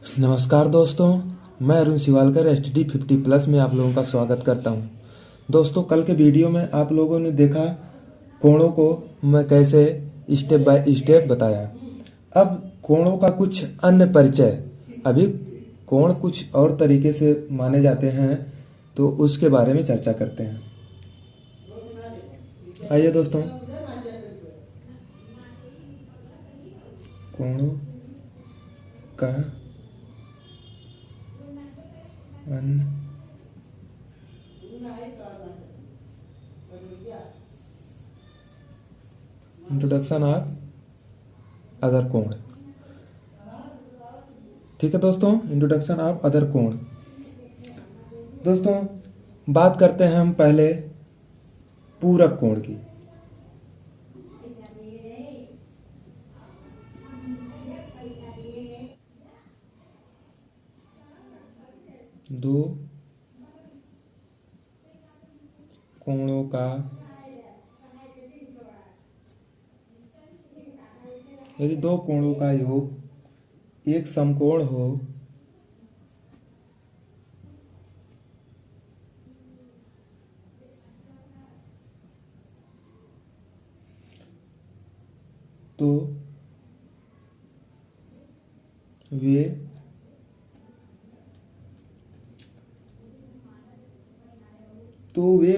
नमस्कार दोस्तों, मैं अरुण शिवालकर STD50+ में आप लोगों का स्वागत करता हूं। दोस्तों, कल के वीडियो में आप लोगों ने देखा कोणों को मैं कैसे स्टेप बाय स्टेप बताया। अब कोणों का कुछ अन्य परिचय। अभी कोण कुछ और तरीके से माने जाते हैं, तो उसके बारे में चर्चा करते हैं। आइए दोस्तों, कोणों का अन्य इंट्रोडक्शन ऑफ अदर कोण। ठीक है दोस्तों, इंट्रोडक्शन ऑफ अदर कोण। दोस्तों, बात करते हैं हम पहले पूरक कोण की। दो कोणों का यदि दो कोणों का योग एक समकोण हो तो वे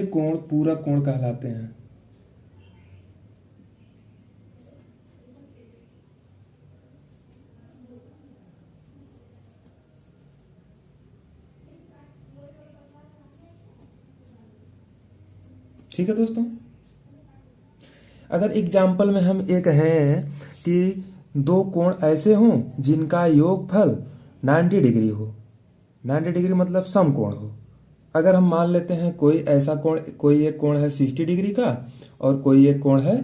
कोण पूरक कोण कहलाते हैं। ठीक है दोस्तों, अगर एग्जाम्पल में हम एक हैं कि दो कोण ऐसे हों जिनका योगफल 90 डिग्री हो। 90 डिग्री मतलब समकोण हो। अगर हम मान लेते हैं कोई ऐसा कोण, कोई एक कोण है 60 डिग्री का और कोई एक कोण है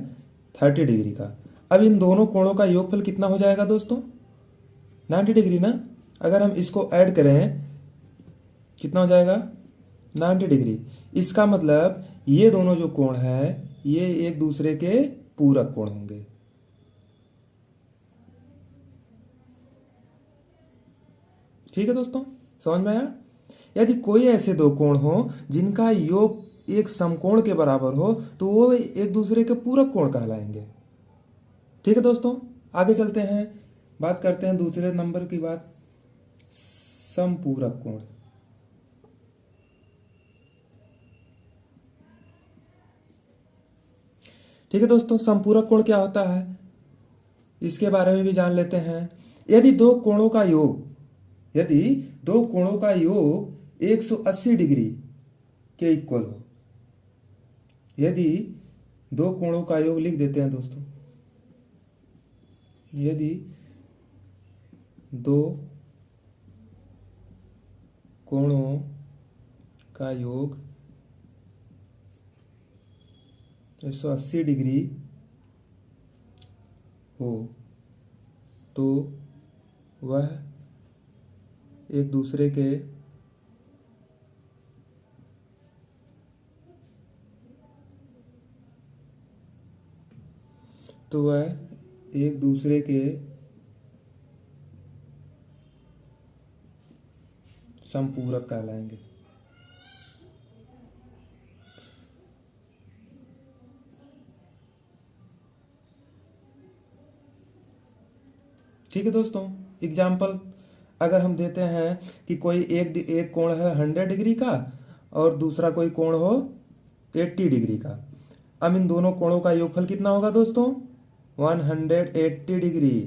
30 डिग्री का। अब इन दोनों कोणों का योगफल कितना हो जाएगा दोस्तों? 90 डिग्री ना। अगर हम इसको ऐड करें कितना हो जाएगा? 90 डिग्री। इसका मतलब ये दोनों जो कोण हैं ये एक दूसरे के पूरक कोण होंगे। ठीक है दोस्तों, समझ में आया? यदि कोई ऐसे दो कोण हो जिनका योग एक समकोण के बराबर हो तो वो एक दूसरे के पूरक कोण कहलाएंगे। ठीक है दोस्तों, आगे चलते हैं, बात करते हैं दूसरे नंबर की बात, समपूरक कोण। ठीक है दोस्तों, समपूरक कोण क्या होता है इसके बारे में भी जान लेते हैं। यदि दो कोणों का योग 180 डिग्री के इक्वल हो। यदि दो कोणों का योग लिख देते हैं दोस्तों, यदि दो कोणों का योग 180 डिग्री हो तो वह एक दूसरे के संपूरक कहलाएंगे। ठीक है दोस्तों, एग्जाम्पल अगर हम देते हैं कि कोई एक कोण है 100 डिग्री का और दूसरा कोई कोण हो 80 डिग्री का। अब इन दोनों कोणों का योगफल कितना होगा दोस्तों? 180 डिग्री।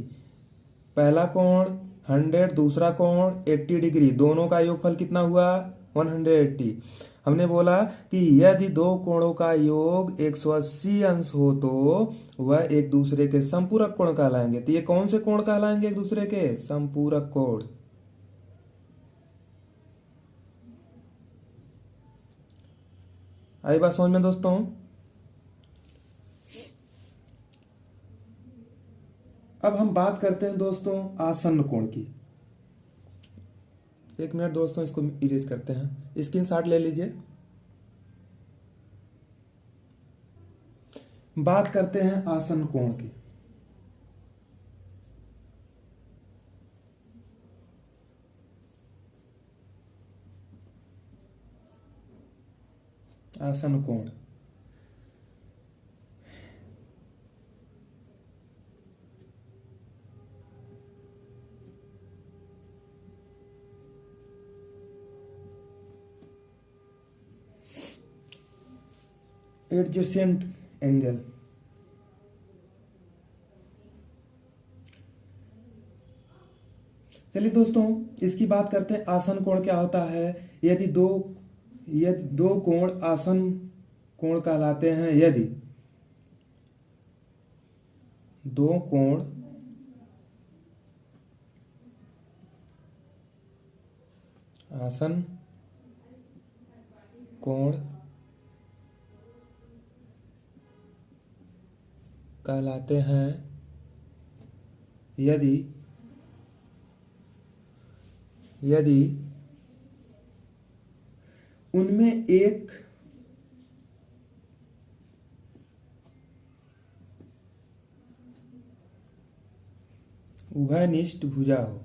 पहला कोण 100, दूसरा कोण 80 डिग्री, दोनों का योगफल कितना हुआ? 180। हमने बोला कि यदि दो कोणों का योग 180 अंश हो तो वह एक दूसरे के संपूरक कोण कहलाएंगे। तो ये कौन से कोण कहलाएंगे? एक दूसरे के संपूरक कोण। आई बात समझ में दोस्तों? अब हम बात करते हैं दोस्तों आसन्न कोण की। एक मिनट दोस्तों, इसको इरेज करते हैं, स्क्रीनशॉट ले लीजिए। बात करते हैं आसन्न कोण की। आसन कोण। Adjacent angle. चलिए दोस्तों, इसकी बात करते हैं आसन कोण क्या होता है। यदि दो कोण आसन कोण कहलाते हैं। यदि दो कोण आसन कोण कहलाते हैं। यदि उनमें एक उभयनिष्ठ भुजा हो।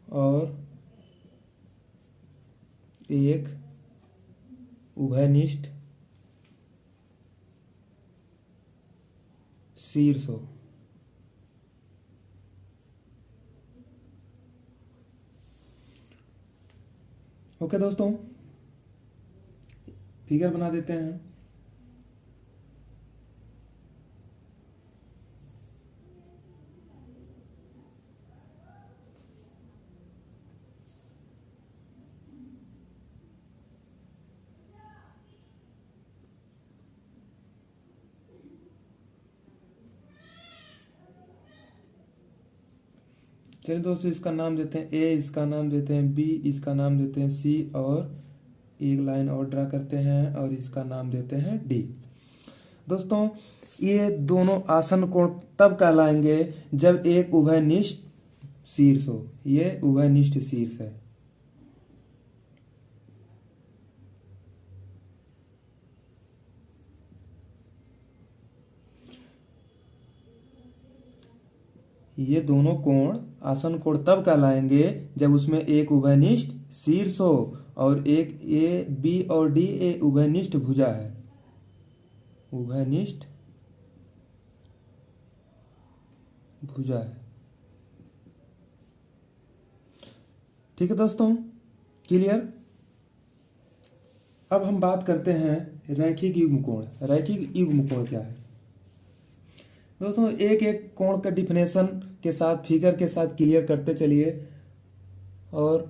और एक उभयनिष्ठ शीर्ष हो। ओके दोस्तों, फिगर बना देते हैं। चलिए दोस्तों, इसका नाम देते हैं ए, इसका नाम देते हैं बी, इसका नाम देते हैं सी, और एक लाइन और ड्रा करते हैं और इसका नाम देते हैं डी। दोस्तों, ये दोनों आसन कोण तब कहलाएंगे जब एक उभयनिष्ठ शीर्ष हो। ये उभयनिष्ठ शीर्ष है। ये दोनों कोण आसन कोण तब कहलाएंगे जब उसमें एक उभयनिष्ठ शीर्ष हो और एक ए बी और डी ए उभयनिष्ठ भुजा है। उभयनिष्ठ भुजा है। ठीक है दोस्तों, क्लियर। अब हम बात करते हैं रैखिक युग्म कोण। रैखिक युग्म कोण क्या है दोस्तों? एक एक कोण का डिफिनेशन के साथ फिगर के साथ क्लियर करते चलिए। और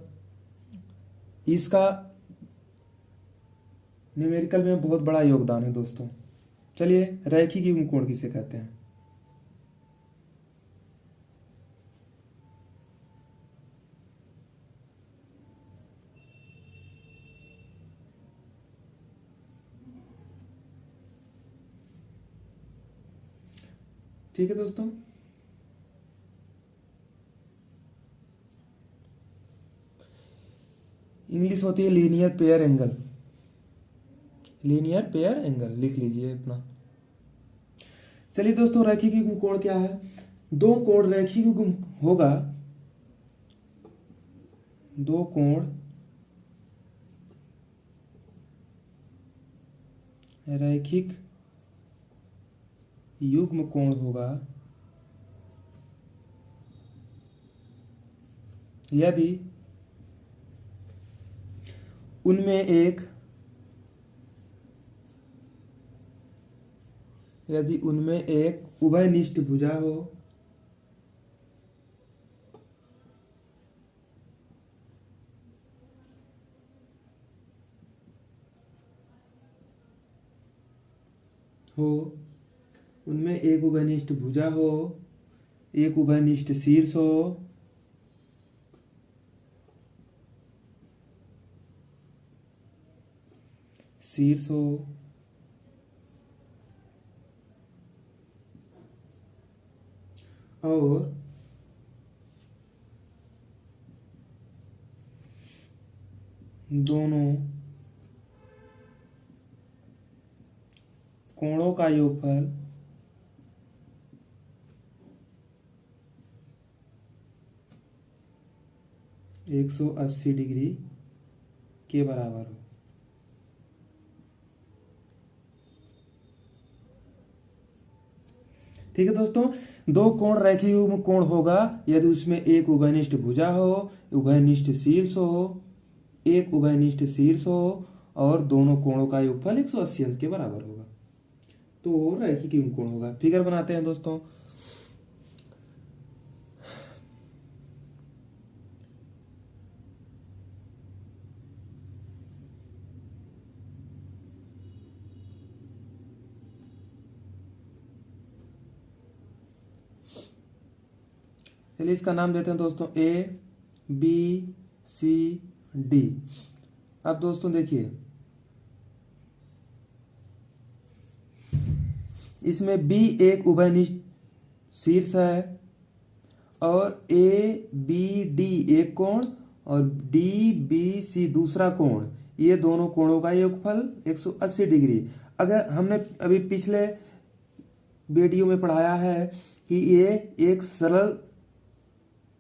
इसका न्यूमेरिकल में बहुत बड़ा योगदान है दोस्तों। चलिए, रैखिक युग्म कोण किसे कहते हैं? ठीक है दोस्तों, इंग्लिश होती है linear pair angle. Linear pair angle लिख लीजिए अपना। चलिए दोस्तों, रैखिक युग्म कोण क्या है? दो कोण रैखिक युग्म होगा। दो कोण रैखिक युग्म कोण होगा यदि उनमें एक उभयनिष्ठ भुजा हो, उनमें एक उभयनिष्ठ भुजा हो, एक उभयनिष्ठ शीर्ष हो, और दोनों कोणों का योगफल 180 डिग्री के बराबर हो। ठीक है दोस्तों, दो कोण रेखीय कोण होगा यदि उसमें एक उभयनिष्ठ भुजा हो, उभयनिष्ठ शीर्ष हो, एक उभयनिष्ठ शीर्ष हो और दोनों कोणों का योगफल 180 अंश के बराबर होगा तो रेखीय कोण होगा। फिगर बनाते हैं दोस्तों। चलिए इसका नाम देते हैं दोस्तों ABCD। अब दोस्तों देखिए, इसमें B एक उभयनिष्ठ शीर्ष है और ABD एक कोण और DBC दूसरा कोण, ये दोनों कोणों का योगफल 180 डिग्री। अगर हमने अभी पिछले वीडियो में पढ़ाया है कि ये एक सरल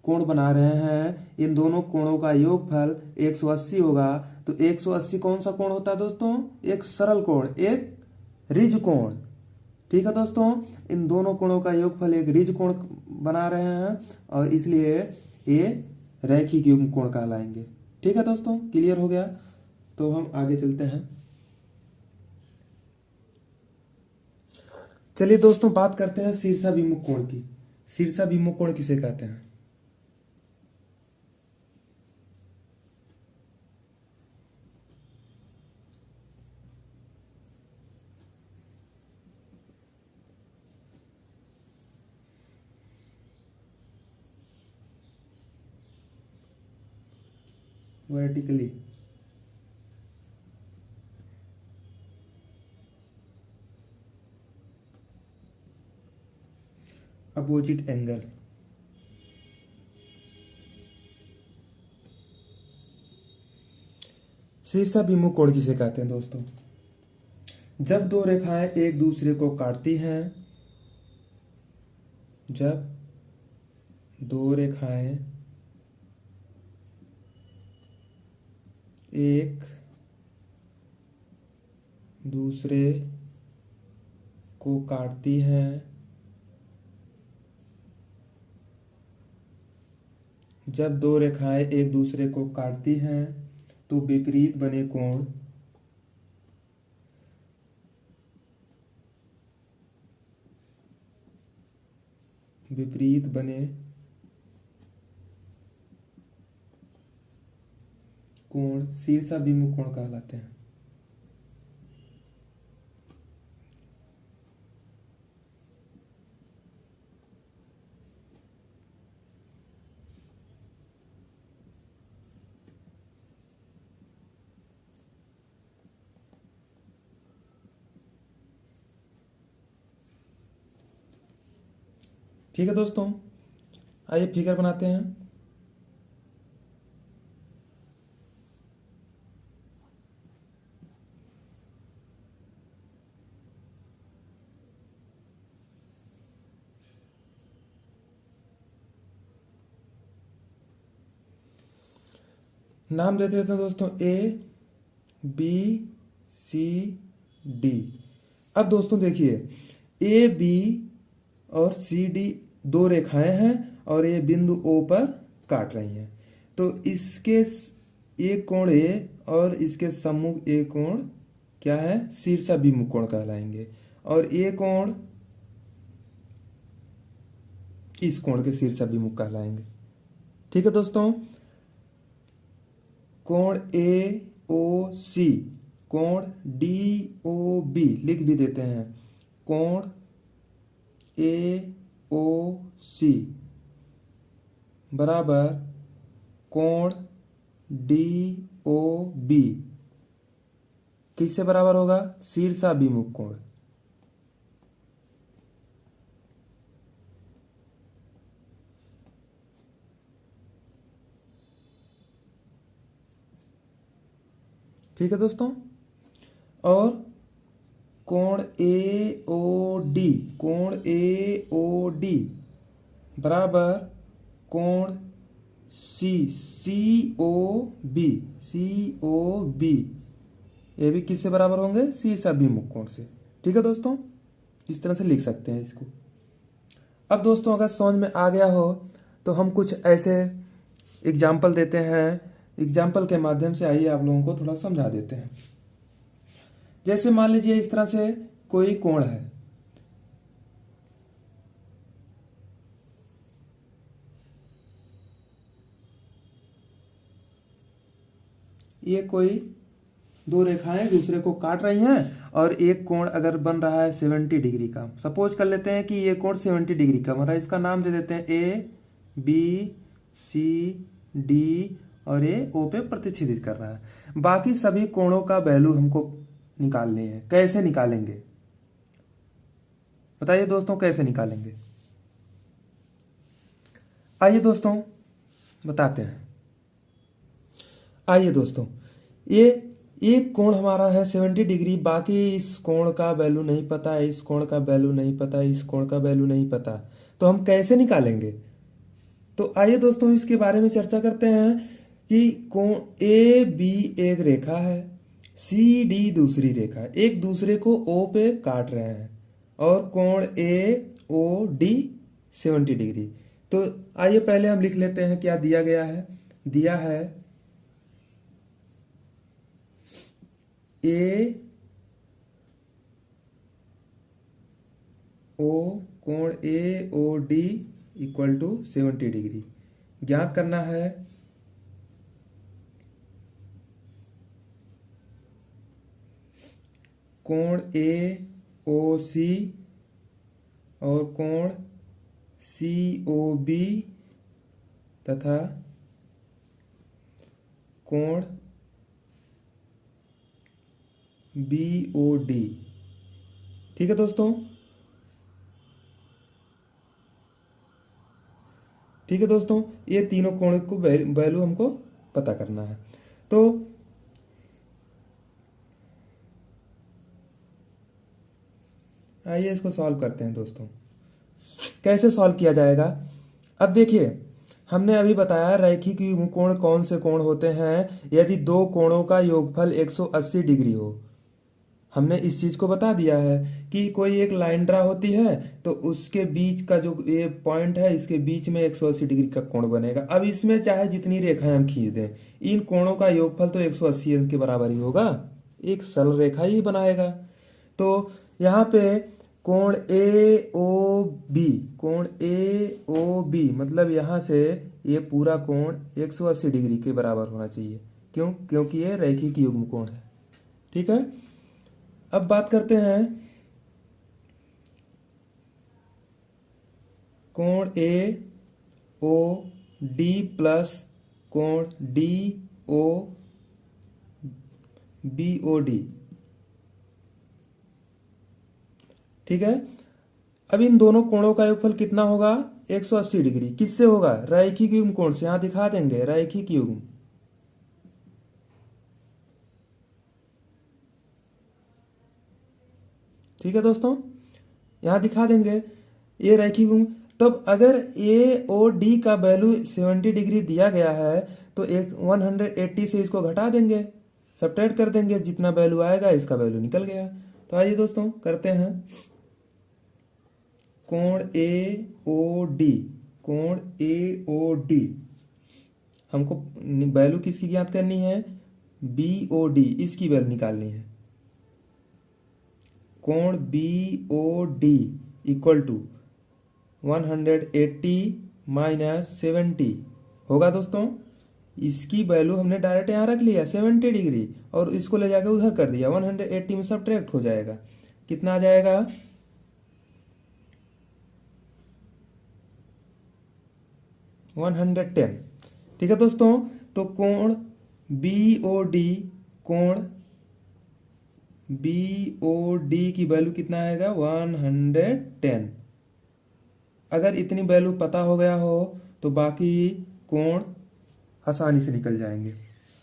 कोण बना रहे हैं, इन दोनों कोणों का योगफल 180 होगा। तो 180 कौन सा कोण होता है दोस्तों? एक सरल कोण, एक ऋज कोण। ठीक है दोस्तों, इन दोनों कोणों का योगफल एक ऋज कोण बना रहे हैं और इसलिए ये रैखिक युग्म कोण कहलाएंगे। ठीक है दोस्तों, क्लियर हो गया? तो हम आगे चलते हैं। चलिए दोस्तों बात करते हैं शीर्षाभिमुख कोण की। शीर्षाभिमुख कोण किसे कहते हैं? वर्टिकली। Opposite angle. शीर्षाभिमुख कोण किसे कहते हैं दोस्तों? जब दो रेखाएं एक दूसरे को काटती हैं, जब दो रेखाएं एक दूसरे को काटती हैं, जब दो रेखाएं एक दूसरे को काटती हैं तो विपरीत बने कोण विपरीत बने कोण शीर्षाभिमुख कोण कहलाते हैं। ठीक है दोस्तों, आइए फिगर बनाते हैं। नाम देते हैं दोस्तों ABCD। अब दोस्तों देखिए, AB और CD दो रेखाएं हैं और ये बिंदु O पर काट रही हैं, तो इसके एक कोण A और इसके सम्मुख एक कोण क्या है? शीर्षाभिमुख कोण कहलाएंगे और ये कोण इस कोण के शीर्षाभिमुख कहलाएंगे। ठीक है दोस्तों, कोण AOC, कोण DOB लिख भी देते हैं, कोण AOC बराबर कोण DOB किससे बराबर होगा? शीर्षाभिमुख कोण। ठीक है दोस्तों, और कोण AOD, कोण AOD बराबर कोण COB ये भी किससे बराबर होंगे? सी इस अभिमुख कोण से। ठीक है दोस्तों, इस तरह से लिख सकते हैं इसको। अब दोस्तों अगर समझ में आ गया हो तो हम कुछ ऐसे एग्जाम्पल देते हैं। एग्जाम्पल के माध्यम से आइए आप लोगों को थोड़ा समझा देते हैं। जैसे मान लीजिए इस तरह से कोई कोण है, ये कोई दो रेखाएं दूसरे को काट रही हैं और एक कोण अगर बन रहा है 70 डिग्री का। सपोज कर लेते हैं कि ये कोण 70 डिग्री का बन रहा है। इसका नाम दे देते हैं ABCD और ये O पे प्रतिच्छेदित कर रहा है। बाकी सभी कोणों का वैल्यू हमको निकालने हैं। कैसे निकालेंगे बताइए दोस्तों, कैसे निकालेंगे? आइए दोस्तों बताते हैं। आइए दोस्तों, ये एक कोण हमारा है 70 डिग्री, बाकी इस कोण का वैल्यू नहीं पता है, इस कोण का वैल्यू नहीं पता है, इस कोण का वैल्यू नहीं पता, तो हम कैसे निकालेंगे? तो आइए दोस्तों इसके बारे में चर्चा करते हैं कि कोण AB एक रेखा है, CD दूसरी रेखा है, एक दूसरे को O पे काट रहे हैं और कोण AOD 70 डिग्री। तो आइए पहले हम लिख लेते हैं क्या दिया गया है। दिया है कोण AOD इक्वल टू 70 डिग्री। ज्ञात करना है कोण AOC और कोण COB तथा कोण BOD। ठीक है दोस्तों, ठीक है दोस्तों, ये तीनों कोण को वैल्यू हमको पता करना है। तो आइए इसको सॉल्व करते हैं दोस्तों। कैसे सॉल्व किया जाएगा? अब देखिए, हमने अभी बताया रैखिक कोण कौन से कोण होते हैं, यदि दो कोणों का योगफल 180 डिग्री हो। हमने इस चीज को बता दिया है कि कोई एक लाइन ड्रा होती है तो उसके बीच का जो ये पॉइंट है, इसके बीच में 180 डिग्री का कोण बनेगा। अब इसमें चाहे जितनी रेखाएं हम खींच दें, इन कोणों का योगफल तो 180 अंश के बराबर ही होगा, एक सरल रेखा ही बनाएगा। तो यहाँ पे कोण AOB मतलब यहाँ से ये पूरा कोण 180 डिग्री के बराबर होना चाहिए। क्यों? क्योंकि ये रैखिक युग्म कोण है। ठीक है, अब बात करते हैं कोण AOD प्लस कोण DOBOD। ठीक है, अब इन दोनों कोणों का योगफल कितना होगा? 180 डिग्री। किससे होगा? रैखिक युग्म कोण से। यहां दिखा देंगे रैखिक युग्म। ठीक है दोस्तों, यहां दिखा देंगे ये रैखिक युग्म। तब अगर AOD का वैल्यू 70 डिग्री दिया गया है तो एक 180 से इसको घटा देंगे, सब्ट्रैक्ट कर देंगे, जितना वैल्यू आएगा इसका वैल्यू निकल गया। तो आइए दोस्तों करते हैं। कोण AOD हमको वैल्यू किसकी ज्ञात करनी है? BOD, इसकी वैल्यू निकालनी है। कोण BOD इक्वल टू 180 माइनस 70 होगा दोस्तों। इसकी वैल्यू हमने डायरेक्ट यहाँ रख लिया 70 डिग्री और इसको ले जाकर उधर कर दिया, 180 में सब्ट्रैक्ट हो जाएगा। कितना आ जाएगा? 110। ठीक है दोस्तों, तो कोण BOD की वैल्यू कितना आएगा? 110। अगर इतनी वैल्यू पता हो गया हो तो बाकी कोण आसानी से निकल जाएंगे।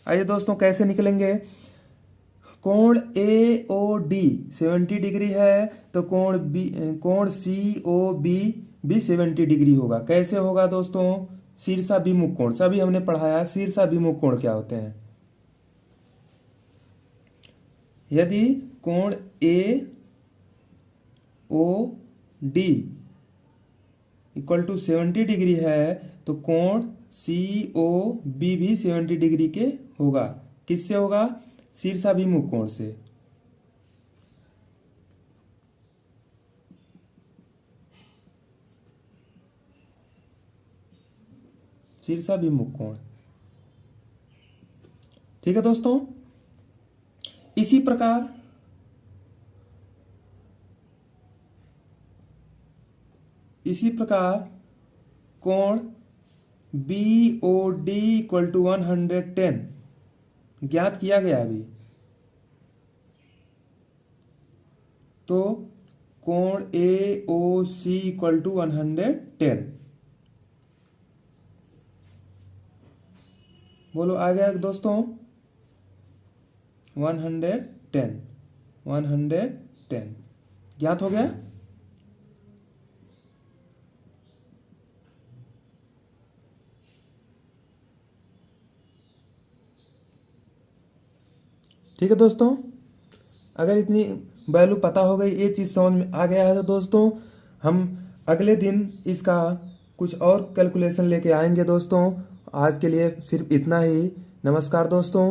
आइए दोस्तों कैसे निकलेंगे? कोण AOD 70 डिग्री है तो कोण COB भी 70 डिग्री होगा। कैसे होगा दोस्तों? शीर्षाभिमुख कोण, सभी हमने पढ़ाया शीर्षाभिमुख कोण क्या होते हैं। यदि कोण A O D equal to 70 degree है तो कोण सी ओ बी भी 70 डिग्री के होगा। किससे होगा? शीर्षाभिमुख कोण से। शीर्षाभिमुख कोण। ठीक है दोस्तों, इसी प्रकार कोण B O D equal to 110 ज्ञात किया गया अभी। तो कोण A O C equal to 110, बोलो आ गया दोस्तों? 110 ज्ञात हो गया। ठीक है दोस्तों, अगर इतनी वैल्यू पता हो गई, ये चीज़ समझ में आ गया है तो दोस्तों हम अगले दिन इसका कुछ और कैलकुलेशन लेके आएंगे दोस्तों। आज के लिए सिर्फ इतना ही। नमस्कार दोस्तों।